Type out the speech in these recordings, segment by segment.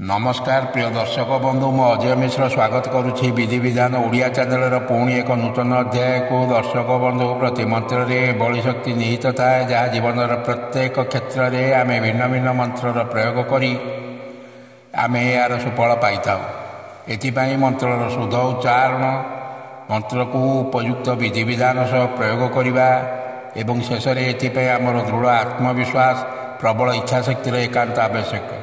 नमस्कार प्रिय दर्शक बंधु मु अजय मिश्र स्वागत करुच्ची विधि विधान ओडिया चैनल पुणी एक नूतन अध्याय को दर्शक बंधु प्रति मंत्र में बड़ी शक्ति निहित थाए जहाँ जीवन प्रत्येक क्षेत्र में आम भिन्न भिन्न मंत्र प्रयोग कर आम यार सुफल पाई एपाई मंत्र शुद्ध उच्चारण मंत्र को उपयुक्त विधि विधान सह प्रयोग करवा एवं शेष में आमर दृढ़ आत्मविश्वास प्रबल इच्छाशक्तिर एकांत आवश्यक।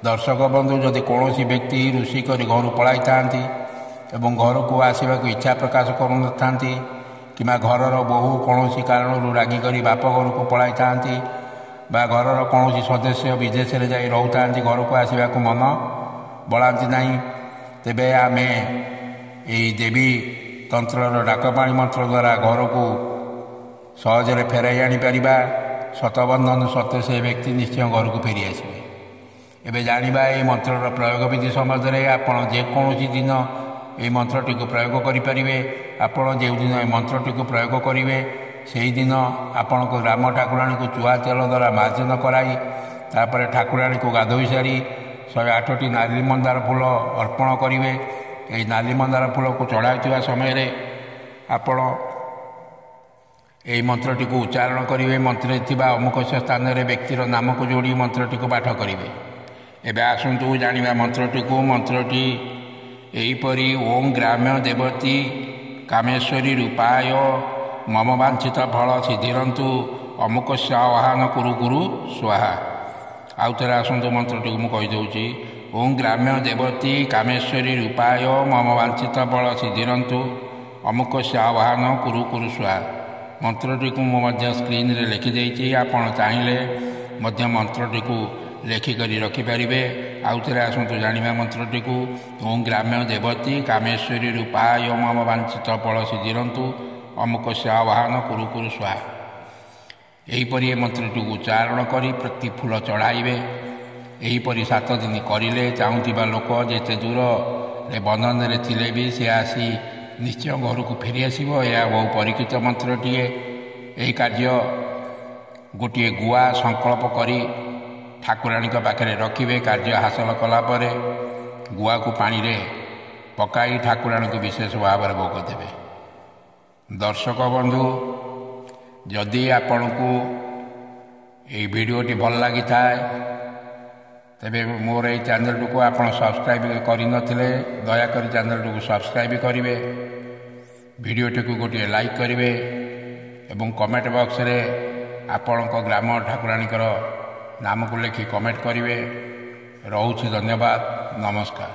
दर्शक बंधु जदि कौन व्यक्ति ऋषि कर घर पलाई था घर को आसवा इच्छा प्रकाश करूँ कि घर बहु कौन कारण रागिक बाप घर को पलाई था घर कौन सदस्य विदेश में जा रोता घर को आसवा मन बढ़ाती ना तेबे आम देवी तंत्र डाकपाणी मंत्र द्वारा घर को सहजरे फेराई आनीपर शतबंधन सत्य से व्यक्ति निश्चय घर को फेरी आसवे। एबे जानिबा ए मंत्र प्रयोग विधि संबंधी आपड़ जेकोसी दिन ये मंत्रटी को प्रयोग करेंगे। आपड़ जो दिन ये मंत्रटी को प्रयोग करेंगे से दिन आपण को ग्राम ठाकुराणी को चुआ तेल द्वारा मार्जन कराई तापर ठाकुराणी को गाधोई सारी 108टी नाली मंदार फूल अर्पण करेंगे। ये नाली मंदार फूल को चढ़ाई समय आपण यही मंत्रटी को उच्चारण करेंगे। मंत्र अमुक स्थान में व्यक्तिर नाम को जोड़ी मंत्रटी को पाठ करेंगे। एबे आसतु जानिबा मंत्रटी को मंत्रटी एहीपरि ओं ग्राम्य देवती कामेश्वरी रूपाय मम वांछित फल सिद्धिरंतु अमुकस्य आह्वान कुरु कुरु स्वाहा। आउ थे आसतु मंत्रटी को मुझे ओं ग्राम्य देवती कामेश्वरी रूपाय मम वांछित फल सिद्धिरंतु अमुकस्य आह्वान कुरु कुरु स्वाहा। मंत्रटी को मुझे स्क्रीन रे लिखिदे आपड़ चाहिए मंत्रटी को लेखिक रखिपारे। आउ थे आसतु जानिबा मंत्रटी को ओं ग्राम्य देवती कामेश्वरी रूपाय मम वांछित फल सिद्धिरंतु अमुकस्य आह्वान कुरु कुरु स्वाहा। यहीपरि मंत्रटी को उच्चारण कर प्रति फूल चढ़ाइबे। यहीपरि 7 दिन करें चाहूबा लोक जिते दूर बंधन में थिले भी सी आसी निश्चय घर को फेरी आसो। यह बहु परीक्षित मंत्रटीए। यही कार्य गोटे गुआ संकल्प करी ठाकुराणी पाखे रखिए। कार्य हासिल कलापर गुआ को पानी रे पकाई ठाकुराणी को विशेष भाव में भोग देवे। दर्शक बंधु जदि आपण को ये वीडियोटी भल लगी थाए तेबे मोर ये चैनल को आप सब्सक्राइब करनथिले दयाकोरी चैनल को सब्सक्राइब करेंगे। वीडियोटी को गोटे लाइक करेंगे एवं कमेंट बॉक्स रे आपण ग्राम ठाकुराणी नाम को लिखि कमेंट करेंगे। रोची धन्यवाद नमस्कार।